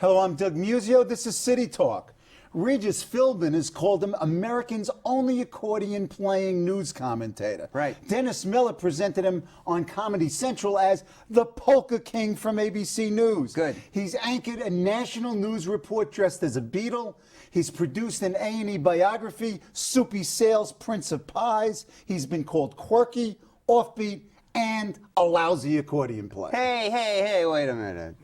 Hello, I'm Doug Muzzio. This is City Talk. Regis Philbin has called him America's only accordion-playing news commentator. Right. Dennis Miller presented him on Comedy Central as the Polka King from ABC News. Good. He's anchored a national news report dressed as a Beatle. He's produced an A&E biography, Soupy Sales, Prince of Pies. He's been called quirky, offbeat, and a lousy accordion player. Hey, wait a minute.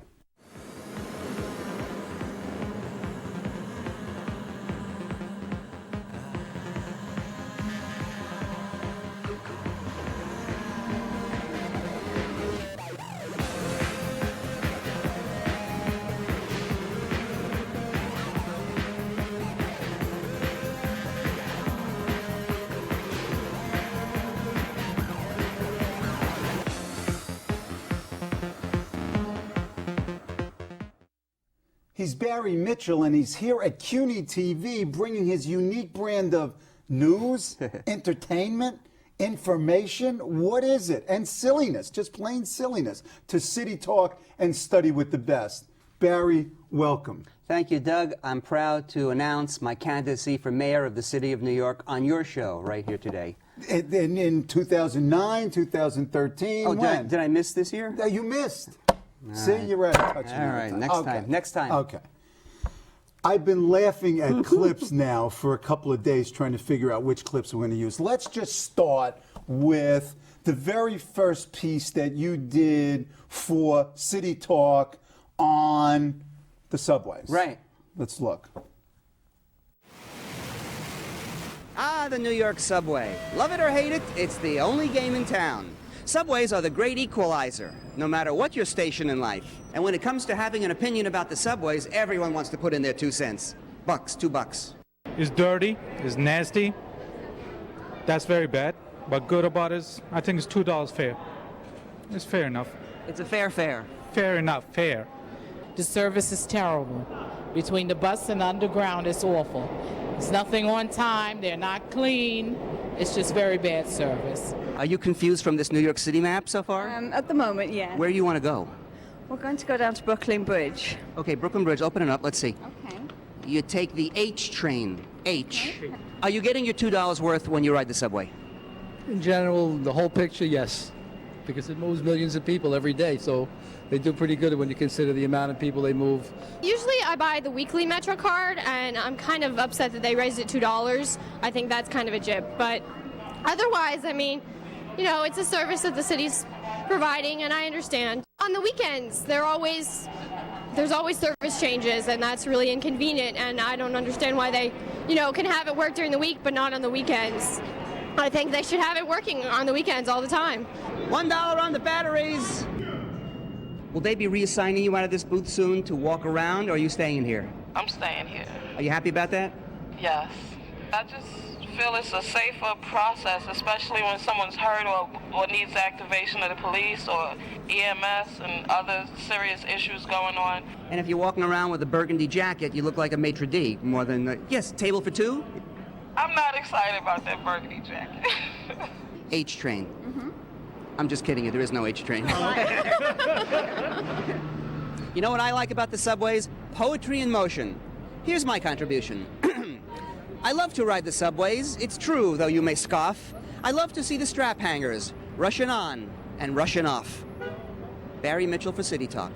He's Barry Mitchell, and he's here at CUNY TV bringing his unique brand of news, entertainment, information, what is it? And silliness, just plain silliness, to City Talk and Study with the Best. Barry, welcome. Thank you, Doug. I'm proud to announce my candidacy for mayor of the city of New York on your show right here today. In 2009, 2013, when? Did I miss this year? You missed. All See, right. you're out of touch. All right, next time. Okay. I've been laughing at clips now for a couple of days trying to figure out which clips we're going to use. Let's just start with the very first piece that you did for City Talk on the subways. Right. Let's look. Ah, the New York subway. Love it or hate it, it's the only game in town. Subways are the great equalizer, no matter what your station in life. And when it comes to having an opinion about the subways, everyone wants to put in their 2 cents. Bucks, $2. It's dirty, it's nasty. That's very bad. But good about it is, I think it's $2 fair. It's fair enough. It's a fair fare. Fair enough, fair. The service is terrible. Between the bus and the underground, it's awful. There's nothing on time, they're not clean. It's just very bad service. Are you confused from this New York City map so far? At the moment, yeah. Where do you want to go? We're going to go down to Brooklyn Bridge. Okay, Brooklyn Bridge, open it up, let's see. Okay. You take the H train, H. Are you getting your $2 worth when you ride the subway? In general, the whole picture, yes, because it moves millions of people every day, so they do pretty good when you consider the amount of people they move. Usually I buy the weekly Metro card, and I'm kind of upset that they raised it $2. I think that's kind of a jib, but otherwise, I mean, you know, it's a service that the city's providing, and I understand. On the weekends, there's always service changes, and that's really inconvenient, and I don't understand why they, you know, can have it work during the week, but not on the weekends. I think they should have it working on the weekends all the time. $1 on the batteries. Will they be reassigning you out of this booth soon to walk around, or are you staying in here? I'm staying here. Are you happy about that? Yes. I just feel it's a safer process, especially when someone's hurt or needs activation of the police or EMS and other serious issues going on. And if you're walking around with a burgundy jacket, you look like a maitre d' more than, yes, table for 2? I'm not excited about that burgundy jacket. H train. I'm just kidding you, there is no H train. You know what I like about the subways? Poetry in motion. Here's my contribution. I love to ride the subways, it's true, though you may scoff. I love to see the strap hangers, rushing on and rushing off. Barry Mitchell for City Talk.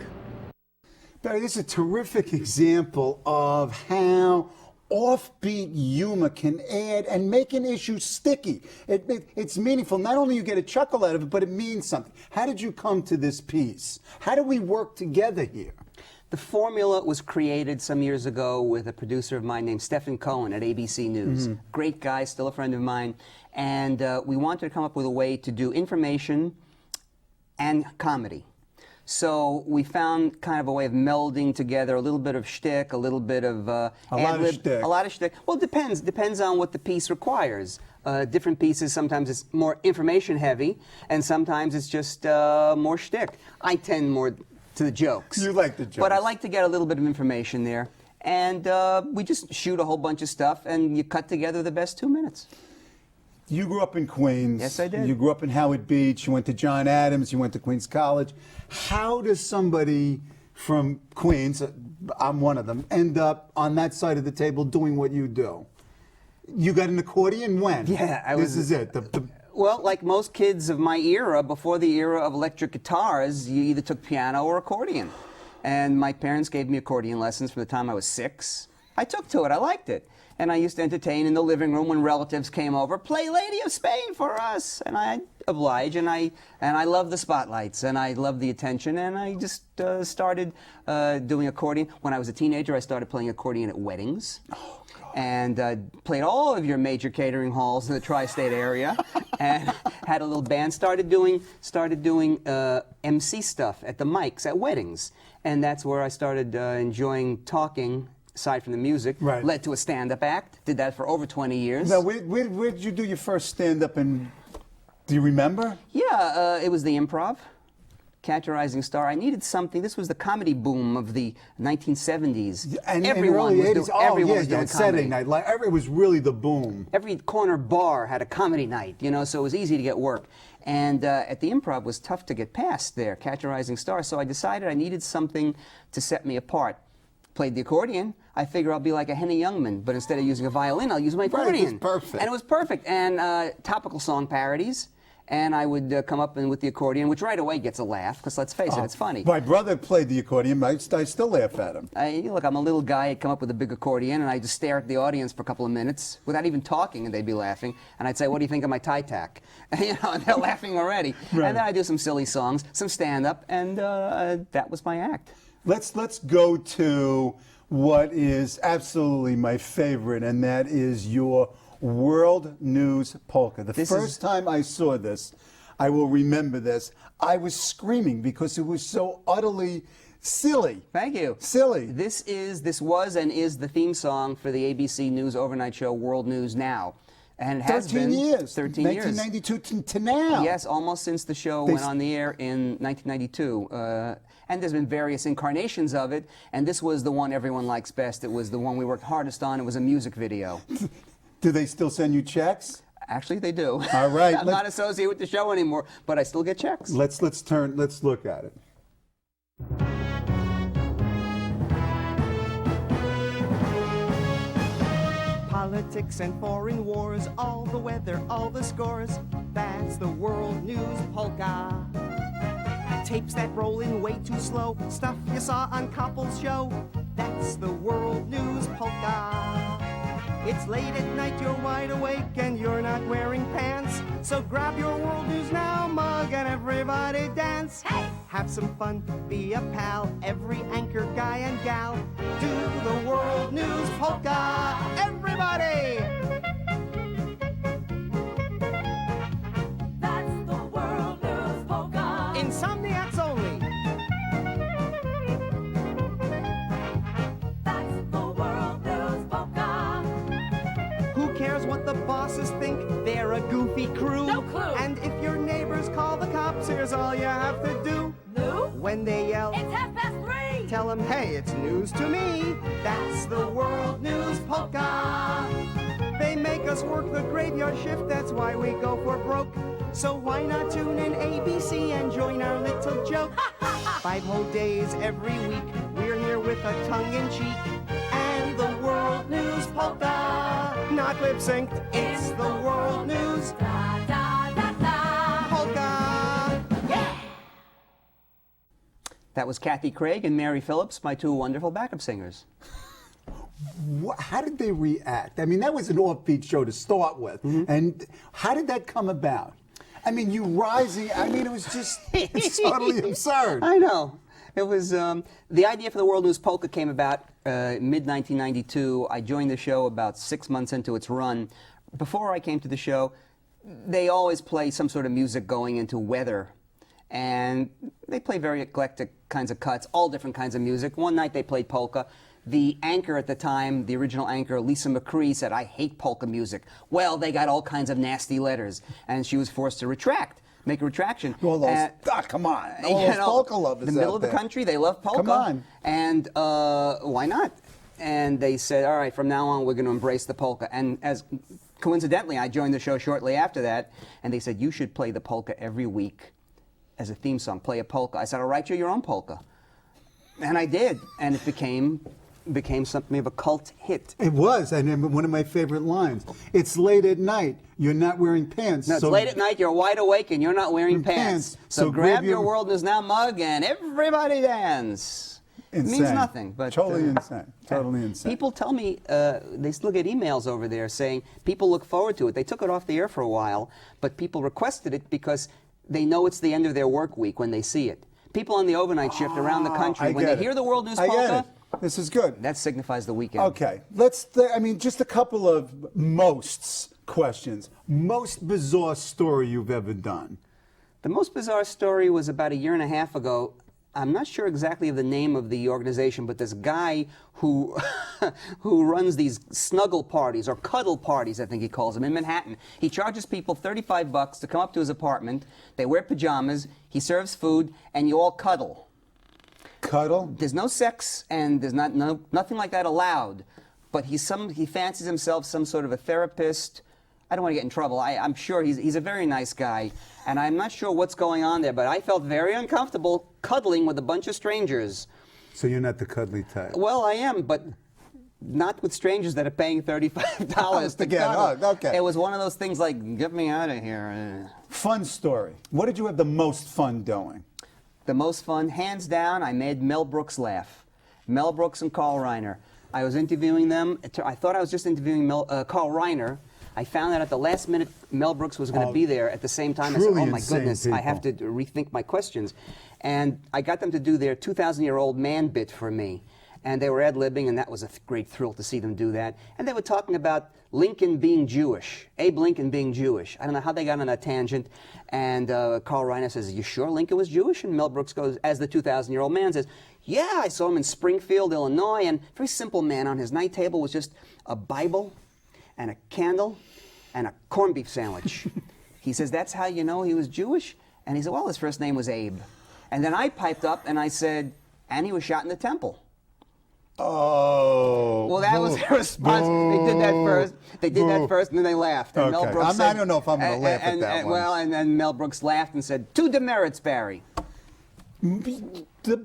Barry, this is a terrific example of how offbeat humor can add and make an issue sticky. It's meaningful. Not only you get a chuckle out of it, but it means something. How did you come to this piece? How do we work together here? The formula was created some years ago with a producer of mine named Stephen Cohen at ABC News. Great guy, still a friend of mine. And we wanted to come up with a way to do information and comedy. So we found kind of a way of melding together a little bit of shtick, a little bit of a lot of shtick. Well, it depends on what the piece requires. Different pieces, sometimes it's more information heavy, and sometimes it's just more shtick. I tend more to the jokes. You like the jokes. But I like to get a little bit of information there. And we just shoot a whole bunch of stuff, and you cut together the best 2 minutes. You grew up in Queens. Yes, I did. You grew up in Howard Beach. You went to John Adams. You went to Queens College. How does somebody from Queens, I'm one of them, end up on that side of the table doing what you do? You got an accordion when? Yeah, This is it. Well, like most kids of my era, before the era of electric guitars, you either took piano or accordion. And my parents gave me accordion lessons from the time I was 6. I took to it. I liked it. And I used to entertain in the living room when relatives came over, play Lady of Spain for us. And I oblige, and I love the spotlights, and I love the attention, and I just started doing accordion. When I was a teenager, I started playing accordion at weddings. Oh, God. And played all of your major catering halls in the tri-state area, and had a little band. Started doing MC stuff at the mics at weddings, and that's where I started enjoying talking. Aside from the music, right. Led to a stand-up act. Did that for over 20 years. Now, where did you do your first stand-up, and do you remember? Yeah, it was the Improv. Catch a Rising Star. I needed something. This was the comedy boom of the 1970s. And everyone in the early was 80s, everyone was doing Saturday comedy. night. It was really the boom. Every corner bar had a comedy night, you know, so it was easy to get work. And at the Improv was tough to get past there, Catch a Rising Star. So I decided I needed something to set me apart. Played the accordion. I figure I'll be like a Henny Youngman, but instead of using a violin, I'll use my accordion. Right, it's perfect. And it was perfect. And topical song parodies. And I would come up with the accordion, which right away gets a laugh, because let's face it, it's funny. My brother played the accordion. I still laugh at him. Look, I'm a little guy. I'd come up with a big accordion, and I'd just stare at the audience for a couple of minutes without even talking, and they'd be laughing. And I'd say, "What do you think of my tie tack?" You know, and they're laughing already. Right. And then I'd do some silly songs, some stand-up, and that was my act. Let's go to what is absolutely my favorite, and that is your World News Polka. The first time I saw this, I will remember this, I was screaming because it was so utterly silly. Thank you. Silly. This was and is the theme song for the ABC News overnight show World News Now. And it has 13 been years. 13 years. 1992 to now. Yes, almost since the show went on the air in 1992. And there's been various incarnations of it, and this was the one everyone likes best. It was the one we worked hardest on. It was a music video. Do they still send you checks? Actually, they do. All right. I'm not associated with the show anymore, but I still get checks. Let's look at it. Politics and foreign wars, all the weather, all the scores. That's the World News Polka. Tapes that roll in way too slow, stuff you saw on Koppel's show. That's the World News Polka. It's late at night, you're wide awake, and you're not wearing pants. So grab your World News Now mug and everybody dance. Hey! Have some fun, be a pal, every anchor guy and gal. Do the World News Polka, everybody! That's the World News Polka. Insomniacs only. That's the World News Polka. Who cares what the bosses think? They're a goofy crew. No clue. And if your neighbors call the cops, here's all you have to do. No? When they yell, It's 3:30. tell them, hey, it's news to me. That's the World News Polka. They make us work the graveyard shift, that's why we go for broke. So why not tune in ABC and join our little joke? 5 whole days every week, we're here with a tongue-in-cheek. And the World News Polka, not lip-synced, it's the World News Da, da, da, da. Polka. Yeah! That was Kathy Craig and Mary Phillips, my two wonderful backup singers. How did they react? I mean, that was an offbeat show to start with. And how did that come about? I mean, you rising, I mean, it was just, it's totally absurd. I know. It was, the idea for the World News Polka came about mid-1992. I joined the show about 6 months into its run. Before I came to the show, they always play some sort of music going into weather. And they play very eclectic kinds of cuts, all different kinds of music. One night they played polka. The anchor at the time, the original anchor, Lisa McCree, said, "I hate polka music." Well, they got all kinds of nasty letters, and she was forced to make a retraction. All those, come on, all those polka lovers the middle out of the there. country, they love polka. Come on. And why not? And they said, all right, from now on, we're going to embrace the polka. And as coincidentally, I joined the show shortly after that, and they said, you should play the polka every week as a theme song. Play a polka. I said, I'll write you your own polka. And I did, and it became something of a cult hit. It was, and one of my favorite lines. It's late at night. You're not wearing pants. No, it's late at night. You're wide awake, and you're not wearing pants. So grab your World Is Now mug and everybody dance. Insane. It means nothing, but totally insane. Totally insane. People tell me they still get emails over there saying people look forward to it. They took it off the air for a while, but people requested it because they know it's the end of their work week when they see it. People on the overnight shift around the country, when they hear the World News Polka, this is good. That signifies the weekend. Okay, just a couple of questions. Most bizarre story you've ever done? The most bizarre story was about 1.5 years ago. I'm not sure exactly of the name of the organization, but this guy who who runs these snuggle parties, or cuddle parties, I think he calls them, in Manhattan. He charges people $35 to come up to his apartment. They wear pajamas, he serves food, and you all cuddle. Cuddle? There's no sex, and there's nothing like that allowed. But he fancies himself some sort of a therapist. I don't want to get in trouble. I'm sure he's a very nice guy, and I'm not sure what's going on there, but I felt very uncomfortable cuddling with a bunch of strangers. So you're not the cuddly type? Well, I am, but not with strangers that are paying $35 to get cuddle. hugged. Okay. It was one of those things like, get me out of here. Fun story. What did you have the most fun doing? The most fun, hands down, I made Mel Brooks laugh. Mel Brooks and Carl Reiner. I was interviewing them. I thought I was just interviewing Carl Reiner. I found out at the last minute Mel Brooks was going to be there at the same time. I said, oh my goodness, I have to rethink my questions. And I got them to do their 2,000-year-old man bit for me. And they were ad-libbing, and that was a great thrill to see them do that. And they were talking about Lincoln being Jewish, Abe Lincoln being Jewish. I don't know how they got on that tangent. And Carl Reiner says, are you sure Lincoln was Jewish? And Mel Brooks goes, as the 2,000-year-old man, says, yeah, I saw him in Springfield, Illinois. And very simple man. On his night table was just a Bible and a candle and a corned beef sandwich. He says, that's how you know he was Jewish? And he said, well, his first name was Abe. And then I piped up and I said, and he was shot in the temple. Oh. Well, that was their response. They did that first. They did that first, and then they laughed. And Mel Brooks said, I don't know if I'm going to laugh at that one. Well, and then Mel Brooks laughed and said, 2 demerits, Barry.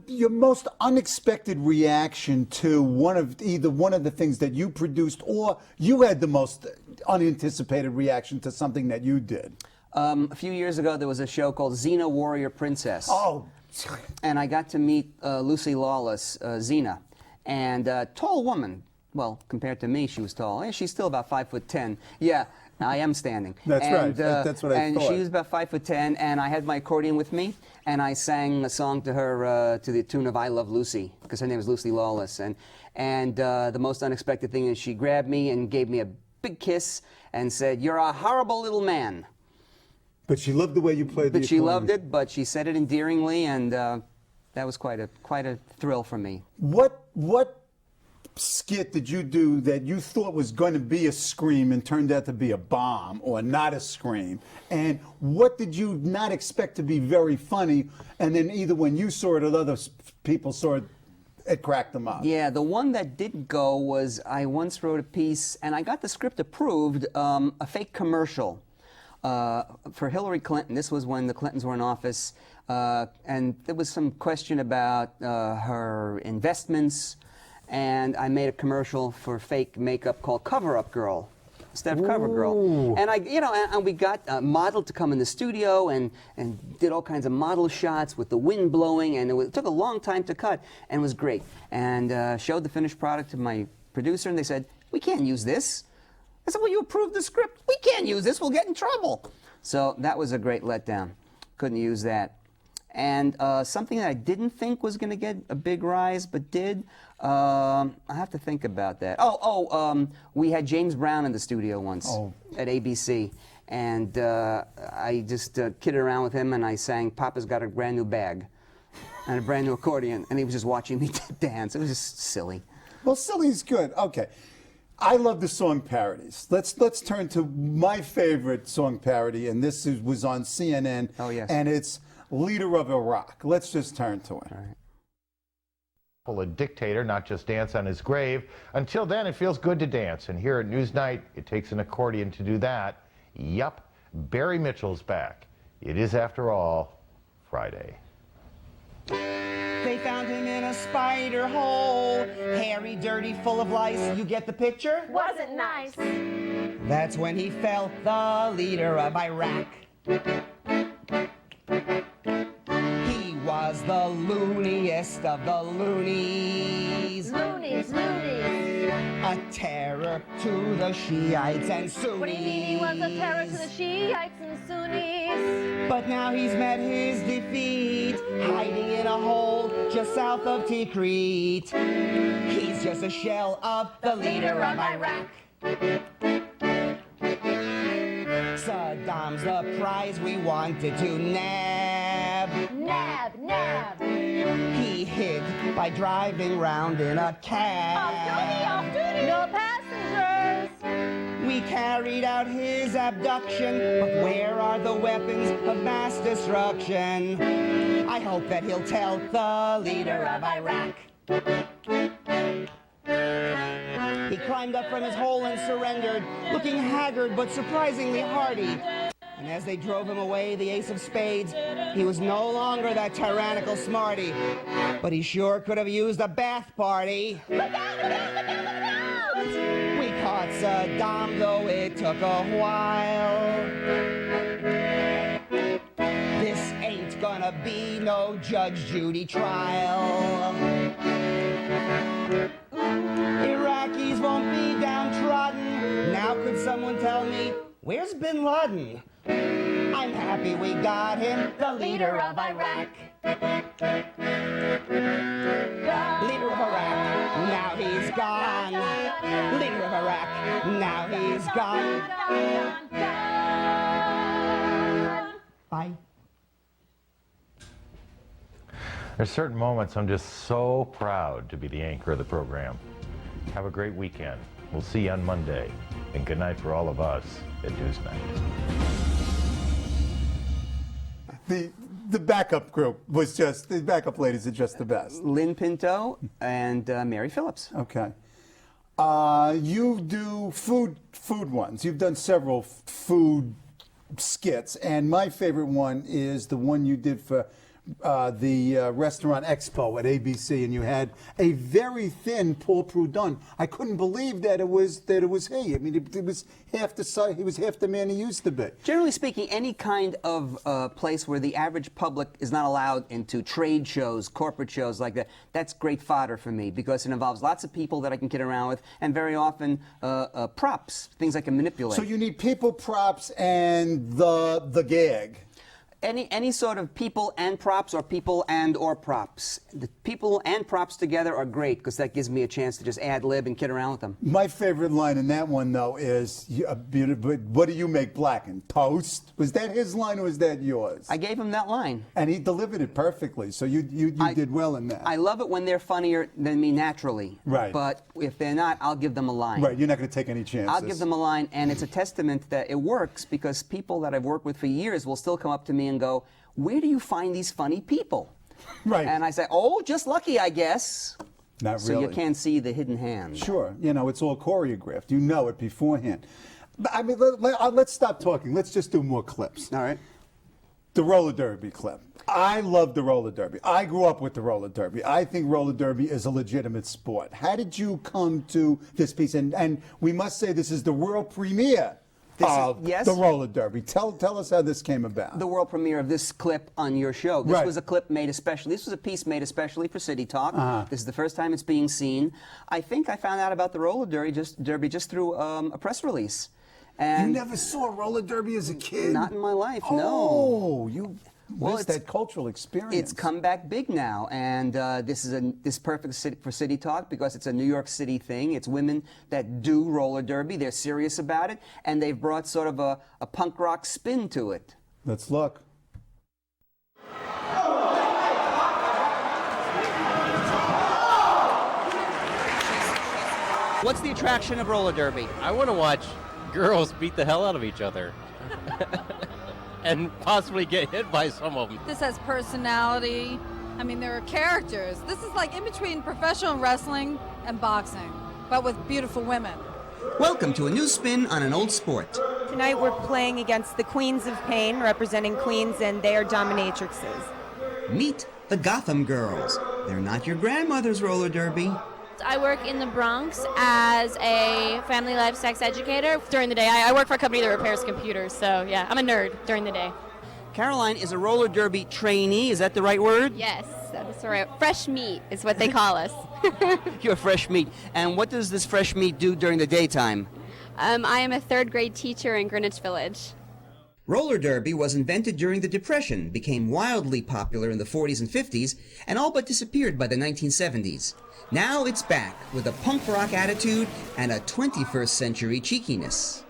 Your most unexpected reaction to either one of the things that you produced, or you had the most unanticipated reaction to something that you did? A few years ago, there was a show called Xena Warrior Princess. Oh. And I got to meet Lucy Lawless, Xena. And tall woman. Well, compared to me, she was tall. She's still about 5'10". Yeah, I am standing. That's right. That's what I thought. And she was about 5'10", and I had my accordion with me, and I sang a song to her to the tune of "I Love Lucy," because her name is Lucy Lawless. And the most unexpected thing is she grabbed me and gave me a big kiss and said, "You're a horrible little man." But she loved the way you played the accordion. But she loved it. But she said it endearingly, and that was quite a thrill for me. What skit did you do that you thought was going to be a scream and turned out to be a bomb or not a scream? And what did you not expect to be very funny, and then either when you saw it or other people saw it, it cracked them up? Yeah, the one that did go was I once wrote a piece, and I got the script approved, a fake commercial for Hillary Clinton. This was when the Clintons were in office. And there was some question about her investments, and I made a commercial for fake makeup called Cover Up Girl instead of Cover Girl. And and we got a model to come in the studio and did all kinds of model shots with the wind blowing, and it took a long time to cut, and it was great. And showed the finished product to my producer, and they said, "We can't use this." I said, "Well, you approved the script. We can't use this. We'll get in trouble." So that was a great letdown. Couldn't use that. And something that I didn't think was going to get a big rise, but did, I have to think about that. We had James Brown in the studio once at ABC. And I just kidded around with him, and I sang "Papa's Got a Brand New Bag" and a brand new accordion. And he was just watching me dance. It was just silly. Well, silly's good. Okay. I love the song parodies. Let's turn to my favorite song parody, and this was on CNN. Oh, yes. And it's "Leader of Iraq." Let's just turn to it. All right. A dictator, not just dance on his grave. Until then, it feels good to dance. And here at Newsnight, it takes an accordion to do that. Yup, Barry Mitchell's back. It is, after all, Friday. They found him in a spider hole, hairy, dirty, full of lice. You get the picture? Wasn't nice. That's when he fell, the leader of Iraq. He was the looniest of the loonies. Loonies, loonies. A terror to the Shiites and Sunnis. What do you mean he was a terror to the Shiites and Sunnis? But now he's met his defeat, hiding in a hole just south of Tikrit. He's just a shell of the leader of Iraq. Saddam's the prize we wanted to nab. Nab, nab. He hid by driving round in a cab. Off duty, no passengers. We carried out his abduction, but where are the weapons of mass destruction? I hope that he'll tell the leader of Iraq. He climbed up from his hole and surrendered, looking haggard but surprisingly hardy. And as they drove him away, the ace of spades, he was no longer that tyrannical smarty, but he sure could have used a bath party. Look out, look out, look out, look out! We caught Saddam, though it took a while. This ain't gonna be no Judge Judy trial. Iraqis won't be downtrodden. Now could someone tell me, where's Bin Laden? I'm happy we got him, the leader of Iraq. Leader of Iraq, now he's gone. Leader of Iraq, now he's gone. Bye. There's certain moments I'm just so proud to be the anchor of the program. Have a great weekend. We'll see you on Monday. And good night for all of us at Newsnight. The backup group was just, the backup ladies are just the best. Lynn Pinto and Mary Phillips. Okay. You do food ones. You've done several food skits, and my favorite one is the one you did for the Restaurant Expo at ABC, and you had a very thin Paul Prudhomme. I couldn't believe that it was he. I mean, it was half the size. He was half the man he used to be. Generally speaking, any kind of place where the average public is not allowed into trade shows, corporate shows like that, that's great fodder for me because it involves lots of people that I can kid around with, and very often props, things I can manipulate. So you need people, props, and the gag. Any sort of people and props or people and or props. The people and props together are great because that gives me a chance to just ad lib and kid around with them. My favorite line in that one, though, is, what do you make blackened? Toast? Was that his line or was that yours? I gave him that line. And he delivered it perfectly, so you did well in that. I love it when they're funnier than me naturally. Right. But if they're not, I'll give them a line. Right, you're not going to take any chances. I'll give them a line, and it's a testament that it works because people that I've worked with for years will still come up to me and go, where do you find these funny people? Right. And I say, oh, just lucky, I guess. Not so really. you can't see the hidden hand. Sure. You know, it's all choreographed. You know it beforehand. But, I mean, let's stop talking. Let's just do more clips. All right. The roller derby clip. I love the roller derby. I grew up with the roller derby. I think roller derby is a legitimate sport. How did you come to this piece? And we must say this is the world premiere of the roller derby. Tell us how this came about. The world premiere of this clip on your show. This was a clip made especially. This was a piece made especially for City Talk. This is the first time it's being seen. I think I found out about the roller derby just through a press release. And you never saw roller derby as a kid? Not in my life, no. Oh, you missed that cultural experience. It's come back big now, and this is perfect for City Talk because it's a New York City thing. It's women that do roller derby. They're serious about it, and they've brought sort of a punk rock spin to it. Let's look. What's the attraction of roller derby? I want to watch girls beat the hell out of each other. And possibly get hit by some of them. This has personality. I mean, there are characters. This is like in between professional wrestling and boxing, but with beautiful women. Welcome to a new spin on an old sport. Tonight we're playing against the Queens of Pain, representing Queens, and they are dominatrixes. Meet the Gotham Girls. They're not your grandmother's roller derby. I work in the Bronx as a family life sex educator. During the day, I work for a company that repairs computers, so yeah, I'm a nerd during the day. Caroline is a roller derby trainee, is that the right word? Yes, that's right. Fresh meat is what they call us. You're fresh meat. And what does this fresh meat do during the daytime? I am a third grade teacher in Greenwich Village. Roller derby was invented during the Depression, became wildly popular in the 40s and 50s, and all but disappeared by the 1970s. Now it's back with a punk rock attitude and a 21st century cheekiness.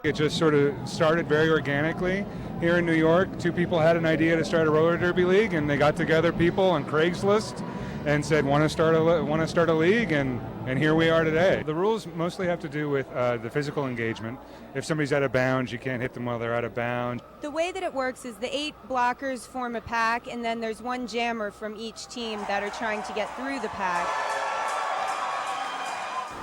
It just sort of started very organically here in New York. Two people had an idea to start a roller derby league, and they got together people on Craigslist and said, want to start a league, and here we are today. The rules mostly have to do with the physical engagement. If somebody's out of bounds, you can't hit them while they're out of bounds. The way that it works is the 8 blockers form a pack, and then there's one jammer from each team that are trying to get through the pack.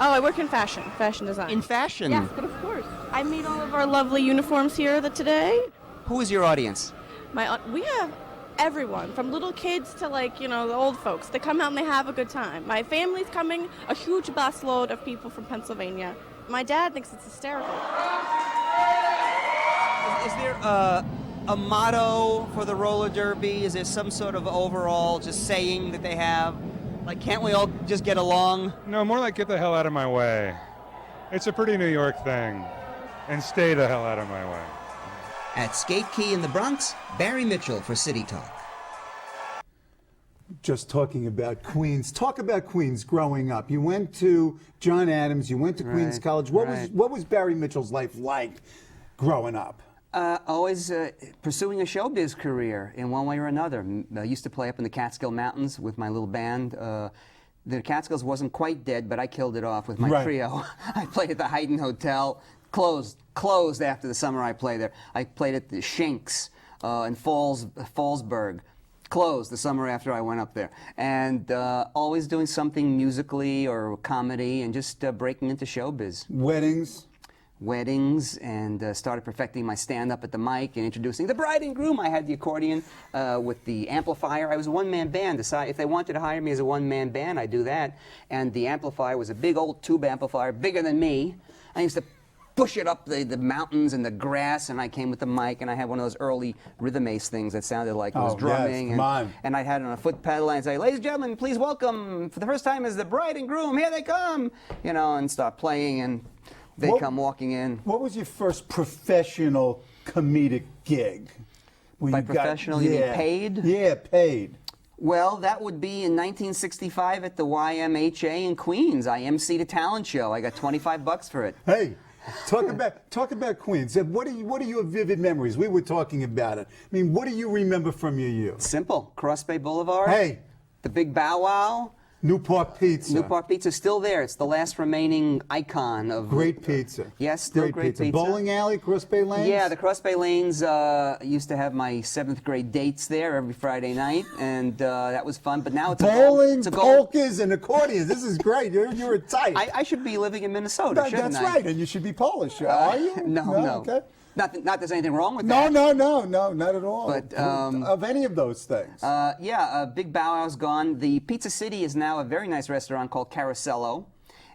Oh, I work in fashion design. In fashion? Yes, but of course. I made all of our lovely uniforms here today. Who is your audience? We have everyone, from little kids to the old folks. They come out and they have a good time. My family's coming, a huge busload of people from Pennsylvania. My dad thinks it's hysterical. Is there a motto for the roller derby? Is there some sort of overall just saying that they have? Like, can't we all just get along? No, more like get the hell out of my way. It's a pretty New York thing. And stay the hell out of my way. At Skate Key in the Bronx, Barry Mitchell for City Talk. Just talking about Queens. Talk about Queens growing up. You went to John Adams, you went to Queens College. What was Barry Mitchell's life like growing up? Always pursuing a showbiz career in one way or another. I used to play up in the Catskill Mountains with my little band. The Catskills wasn't quite dead, but I killed it off with my trio. I played at the Hayden Hotel, closed after the summer I played there. I played at the Shinks in Fallsburg, closed the summer after I went up there. And always doing something musically or comedy and just breaking into showbiz. Weddings, and started perfecting my stand-up at the mic and introducing the bride and groom. I had the accordion with the amplifier. I was a one-man band. If they wanted to hire me as a one-man band, I'd do that. And the amplifier was a big old tube amplifier, bigger than me. I used to push it up the mountains and the grass, and I came with the mic, and I had one of those early rhythm ace things that sounded like it was drumming. And I had it on a foot pedal, and I'd say, ladies and gentlemen, please welcome, for the first time, is the bride and groom. Here they come. And start playing, and they come walking in. What was your first professional comedic gig? By professional, you mean paid? Yeah, paid. Well, that would be in 1965 at the YMHA in Queens. I emceed a talent show. I got $25 for it. Hey, talk about Queens. What are your vivid memories? We were talking about it. I mean, what do you remember from your youth? Simple. Cross Bay Boulevard. Hey. The Big Bow Wow. Newport Pizza. Newport Pizza is still there. It's the last remaining icon of great pizza. Yes, still great pizza. Bowling alley, Cross Bay Lanes. Yeah, the Cross Bay Lanes used to have my 7th grade dates there every Friday night, and that was fun. But now it's bowling, polkas, and accordions. This is great. You're a type. I should be living in Minnesota, shouldn't I? That's right, and you should be Polish. Are you? No. Okay. Not there's anything wrong with that. No, not at all. But of any of those things. Big Bow Wow's gone. The Pizza City is now a very nice restaurant called Carosello,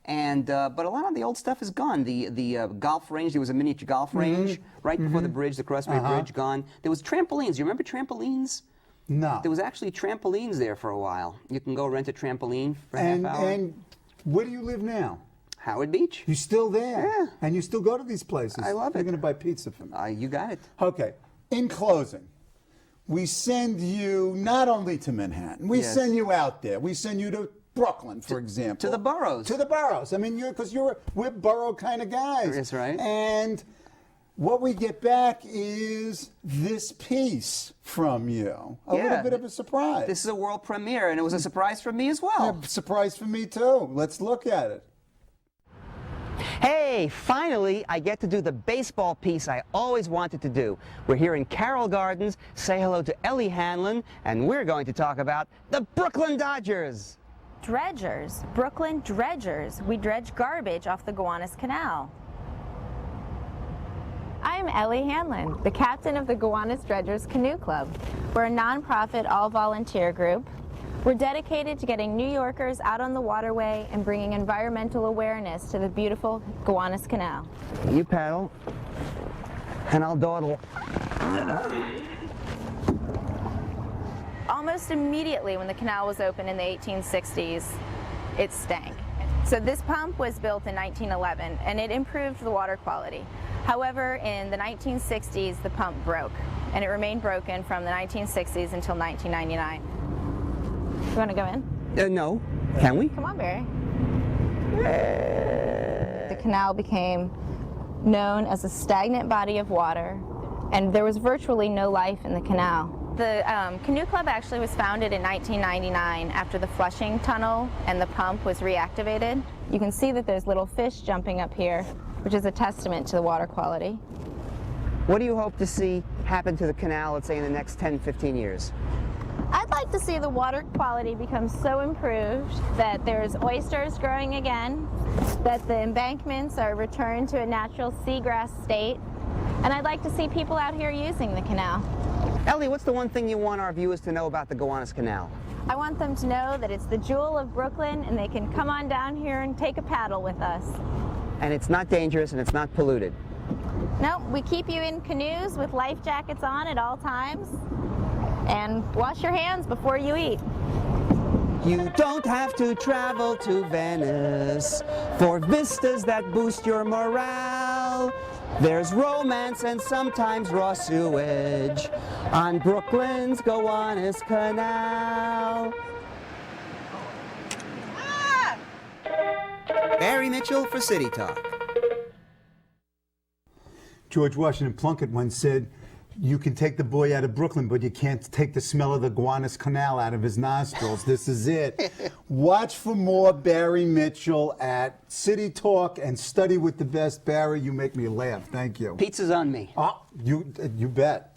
and but a lot of the old stuff is gone. The golf range, there was a miniature golf range right before the bridge, the Cross Bay Bridge, gone. There was trampolines. You remember trampolines? No. There was actually trampolines there for a while. You can go rent a trampoline for a half hour. And where do you live now? Howard Beach. You still there? Yeah. And you still go to these places? I love it. You're going to buy pizza for me. You got it. Okay. In closing, we send you not only to Manhattan, we send you out there. We send you to Brooklyn, for example. To the boroughs. To the boroughs. I mean, we're borough kind of guys. That's right. And what we get back is this piece from you. A little bit of a surprise. This is a world premiere, and it was a surprise for me as well. Yeah, surprise for me, too. Let's look at it. Hey, finally, I get to do the baseball piece I always wanted to do. We're here in Carroll Gardens. Say hello to Ellie Hanlon, and we're going to talk about the Brooklyn Dodgers. Dredgers, Brooklyn dredgers. We dredge garbage off the Gowanus Canal. I'm Ellie Hanlon, the captain of the Gowanus Dredgers Canoe Club. We're a nonprofit all-volunteer group. We're dedicated to getting New Yorkers out on the waterway and bringing environmental awareness to the beautiful Gowanus Canal. You paddle, and I'll dawdle. Almost immediately when the canal was opened in the 1860s, it stank. So this pump was built in 1911 and it improved the water quality. However, in the 1960s, the pump broke and it remained broken from the 1960s until 1999. You want to go in? No. Can we? Come on, Barry. The canal became known as a stagnant body of water and there was virtually no life in the canal. The Canoe Club actually was founded in 1999 after the Flushing Tunnel and the pump was reactivated. You can see that there's little fish jumping up here, which is a testament to the water quality. What do you hope to see happen to the canal, let's say, in the next 10, 15 years? I'd like to see the water quality become so improved that there's oysters growing again, that the embankments are returned to a natural seagrass state, and I'd like to see people out here using the canal. Ellie, what's the one thing you want our viewers to know about the Gowanus Canal? I want them to know that it's the jewel of Brooklyn and they can come on down here and take a paddle with us. And it's not dangerous and it's not polluted. No, we keep you in canoes with life jackets on at all times. And wash your hands before you eat. You don't have to travel to Venice for vistas that boost your morale. There's romance and sometimes raw sewage on Brooklyn's Gowanus Canal. Barry Mitchell for City Talk. George Washington Plunkett once said, "You can take the boy out of Brooklyn, but you can't take the smell of the Gowanus Canal out of his nostrils." This is it. Watch for more Barry Mitchell at City Talk and study with the best. Barry, you make me laugh. Thank you. Pizza's on me. Oh, you bet.